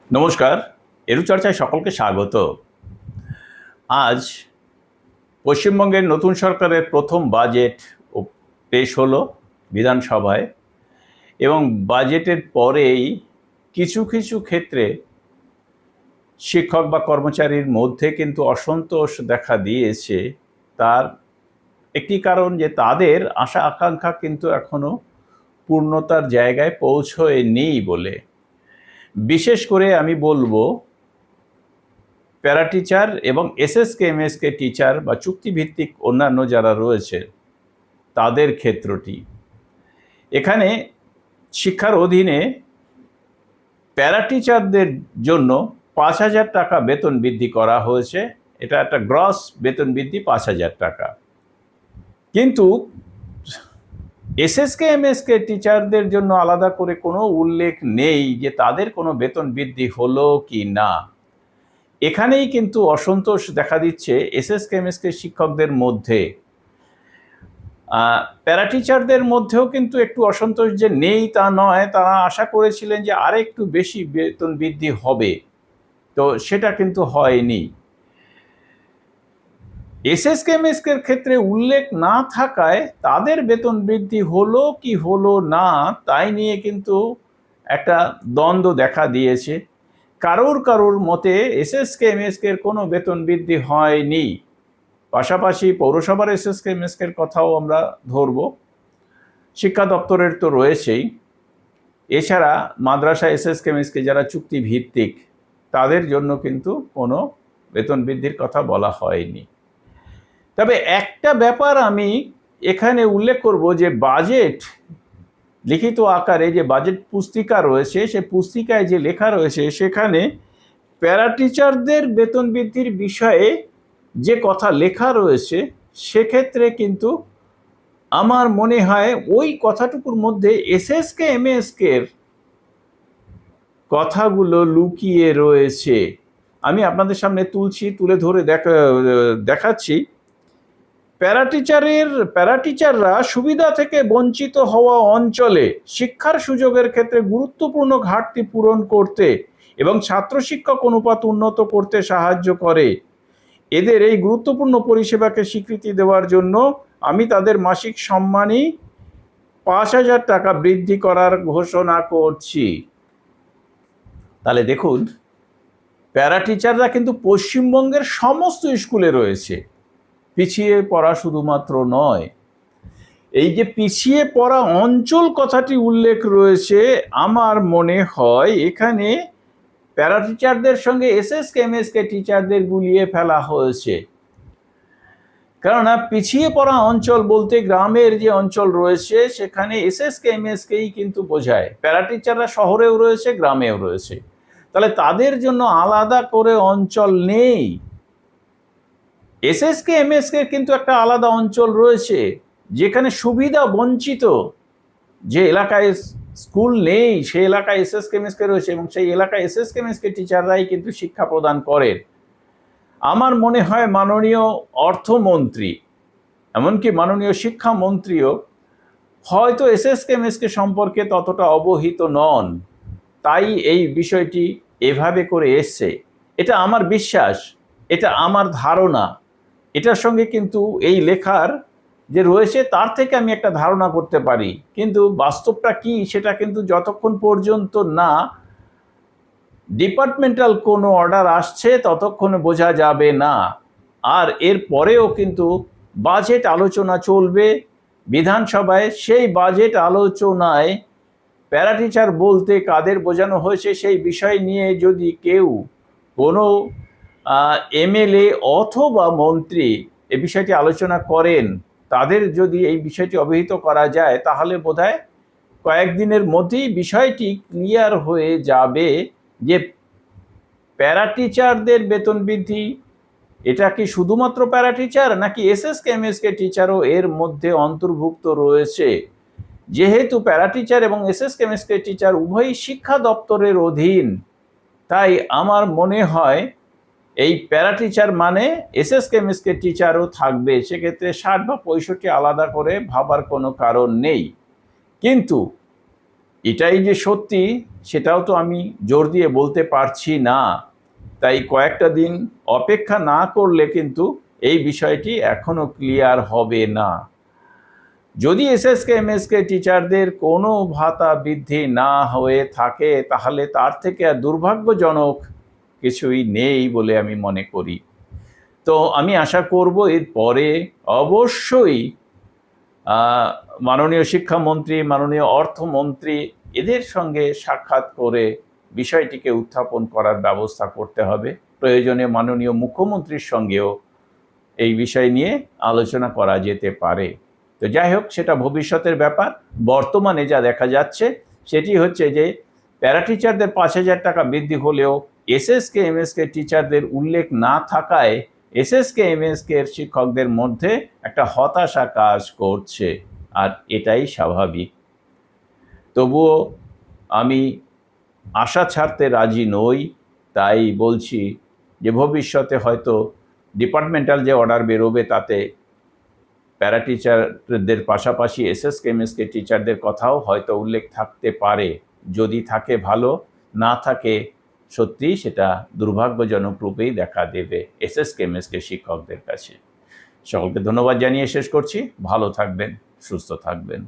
নমস্কার, এরুচর্চায় সকলকে স্বাগত। আজ পশ্চিমবঙ্গের নতুন সরকারের প্রথম বাজেট পেশ হলো বিধানসভায়, এবং বাজেটের পরেই কিছু কিছু ক্ষেত্রে শিক্ষক বা কর্মচারীর মধ্যে কিন্তু অসন্তোষ দেখা দিয়েছে। তার একটি কারণ যে তাদের আশা আকাঙ্ক্ষা কিন্তু এখনো পূর্ণতার জায়গায় পৌঁছয়নি বলে। বিশেষ করে আমি বলবো প্যারা টিচার এবং এসএসকে এমএসকে টিচার বা চুক্তিভিত্তিক অন্যান্য যারা রয়েছে তাদের ক্ষেত্রটি। এখানে শিক্ষার অধীনে প্যারা টিচারদের জন্য ৫,০০০ টাকা বেতন বৃদ্ধি করা হয়েছে। এটা একটা গ্রস বেতন বৃদ্ধি ৫,০০০ টাকা। কিন্তু এসএসকে এমএসকে টিচারদের জন্য আলাদা করে কোনো উল্লেখ নেই যে তাদের কোনো বেতন বৃদ্ধি হলো কি না। এখানেই কিন্তু অসন্তোষ দেখা দিচ্ছে এসএসকে এমএসকে শিক্ষকদের মধ্যে। প্যারা টিচারদের মধ্যেও কিন্তু একটু অসন্তোষ যে নেই তা নয়, তারা আশা করেছিলেন যে আরেকটু বেশি বেতন বৃদ্ধি হবে, তো সেটা কিন্তু হয়নি। এসএসকে এমএসকের ক্ষেত্রে উল্লেখ না থাকায় তাদের বেতন বৃদ্ধি হলো কি হলো না তাই নিয়ে কিন্তু একটা দ্বন্দ্ব দেখা দিয়েছে। কারোর মতে এসএসকে এমএসকের কোনো বেতন বৃদ্ধি হয়নি। পাশাপাশি পৌরসভার এসএসকে এমএসকের কথাও আমরা ধরব, শিক্ষা দপ্তরের তো রয়েছেই। এছাড়া মাদ্রাসা এসএসকে এমএসকে যারা চুক্তিভিত্তিক তাদের জন্য কিন্তু কোনো বেতন বৃদ্ধির কথা বলা হয়নি। তবে একটা ব্যাপার আমি এখানে উল্লেখ করব যে বাজেট লিখিত আকারে যে বাজেট পুস্তিকা রয়েছে, সে পুস্তিকায় যে লেখা রয়েছে সেখানে প্যারা টিচারদের বেতন বৃদ্ধির বিষয়ে যে কথা লেখা রয়েছে সেক্ষেত্রে কিন্তু আমার মনে হয় ওই কথাটুকুর মধ্যে এসএসকে এমএসকের কথাগুলো লুকিয়ে রয়েছে। আমি আপনাদের সামনে তুলে ধরে দেখাচ্ছি। প্যারা টিচাররা সুবিধা থেকে বঞ্চিত হওয়া অঞ্চলে শিক্ষার সুযোগের ক্ষেত্রে গুরুত্বপূর্ণ ঘাটতি পূরণ করতে এবং ছাত্র শিক্ষক অনুপাত উন্নত করতে সাহায্য করে। এদের এই গুরুত্বপূর্ণ পরিষেবাকে স্বীকৃতি দেওয়ার জন্য আমি তাদের মাসিক সম্মানী ৫,০০০ টাকা বৃদ্ধি করার ঘোষণা করছি। তাহলে দেখুন, প্যারা টিচাররা কিন্তু পশ্চিমবঙ্গের সমস্ত স্কুলে রয়েছে। পিছিয়ে পড়া শুধুমাত্র নয়, এই যে পিছিয়ে পড়া অঞ্চল কথাটি উল্লেখ রয়েছে, আমার মনে হয় এখানে প্যারা টিচারদের সঙ্গে এসএসকে এমএসকে টিচারদের গুলিয়ে ফেলা হয়েছে। কেননা পিছিয়ে পড়া অঞ্চল বলতে গ্রামের যে অঞ্চল রয়েছে সেখানে এসএসকে এমএসকেই কিন্তু বোঝায়। প্যারা টিচাররা শহরেও রয়েছে, গ্রামেও রয়েছে, তাহলে তাদের জন্য আলাদা করে অঞ্চল নেই। এসএসকে এমএসকে কিন্তু একটা আলাদা অঞ্চল রয়েছে যেখানে সুবিধা বঞ্চিত, যে এলাকায় স্কুল নেই সেই এলাকায় এসএসকে এমএসকে রয়েছে, এবং সেই এলাকায় এসএসকে এমএসকে টিচাররাই কিন্তু শিক্ষা প্রদান করেন। আমার মনে হয় মাননীয় অর্থমন্ত্রী, এমনকি মাননীয় শিক্ষামন্ত্রীও হয়তো এসএসকে এমএসকে সম্পর্কে ততটা অবহিত নন, তাই এই বিষয়টি এভাবে করে এসছে। এটা আমার বিশ্বাস, এটা আমার ধারণা। এটার সঙ্গে কিন্তু এই লেখার যে রয়েছে তার থেকে আমি একটা ধারণা করতে পারি, কিন্তু বাস্তবটা কি সেটা কিন্তু যতক্ষণ পর্যন্ত না ডিপার্টমেন্টাল কোনো অর্ডার আসছে ততক্ষণ বোঝা যাবে না। আর এর পরেও কিন্তু বাজেট আলোচনা চলবে বিধানসভায়। সেই বাজেট আলোচনায় প্যারা টিচার বলতে কাদের বোঝানো হয়েছে সেই বিষয় নিয়ে যদি কেউ কোনো এমএলএ অথবা মন্ত্রী এ বিষয়টি আলোচনা করেন, তাদের যদি এই বিষয়টি অবহিত করা যায় তাহলে বোধহয় কয়েকদিনের মধ্যেই বিষয়টি ক্লিয়ার হয়ে যাবে যে প্যারা টিচারদের বেতন বৃদ্ধি এটা কি শুধুমাত্র প্যারা টিচার নাকি এসএসকে এমএসকে টিচারও এর মধ্যে অন্তর্ভুক্ত রয়েছে। যেহেতু প্যারা টিচার এবং এসএসকে এমএসকে টিচার উভয়ই শিক্ষা দপ্তরের অধীন, তাই আমার মনে হয় এই প্যারা টিচার মানে এসএসকে এমএসকে টিচারও থাকবে। সেক্ষেত্রে ৬০ বা ৬৫ আলাদা করে ভাবার কোনো কারণ নেই। কিন্তু এটাই যে সত্যি সেটাও তো আমি জোর দিয়ে বলতে পারছি না, তাই কয়েকটা দিন অপেক্ষা না করলে কিন্তু এই বিষয়টি এখনো ক্লিয়ার হবে না। যদি এসএসকে এমএসকে টিচারদের কোনো ভাতা বৃদ্ধি না হয়ে থাকে তাহলে তার থেকে আর দুর্ভাগ্যজনক কিছুই নেই বলে আমি মনে করি। তো আমি আশা করব এর পরে অবশ্যই মাননীয় শিক্ষামন্ত্রী, মাননীয় অর্থমন্ত্রী এদের সঙ্গে সাক্ষাৎ করে বিষয়টিকে উত্থাপন করার ব্যবস্থা করতে হবে। প্রয়োজনে মাননীয় মুখ্যমন্ত্রীর সঙ্গেও এই বিষয় নিয়ে আলোচনা করা যেতে পারে। তো যাই হোক, সেটা ভবিষ্যতের ব্যাপার। বর্তমানে যা দেখা যাচ্ছে সেটি হচ্ছে যে প্যারা টিচারদের 5,000 টাকা বৃদ্ধি হলেও এসএসকে এমএসকে টিচারদের উল্লেখ না থাকায় এসএসকে এমএসকে এর শিক্ষকদের মধ্যে একটা হতাশা কাজ করছে, আর এটাই স্বাভাবিক। তবুও আমি আশা ছাড়তে রাজি নই, তাই বলছি যে ভবিষ্যতে হয়তো ডিপার্টমেন্টাল যে অর্ডার বেরোবে তাতে প্যারা টিচারদের পাশাপাশি এসএসকে এমএসকে টিচারদের কথাও হয়তো উল্লেখ থাকতে পারে। যদি থাকে ভালো, না থাকে সত্যিই সেটা দুর্ভাগ্যজনক রূপেই দেখা দেবে এসএসকে এমএসকে শিক্ষকদের কাছে। সকলকে ধন্যবাদ জানিয়ে শেষ করছি। ভালো থাকবেন, সুস্থ থাকবেন।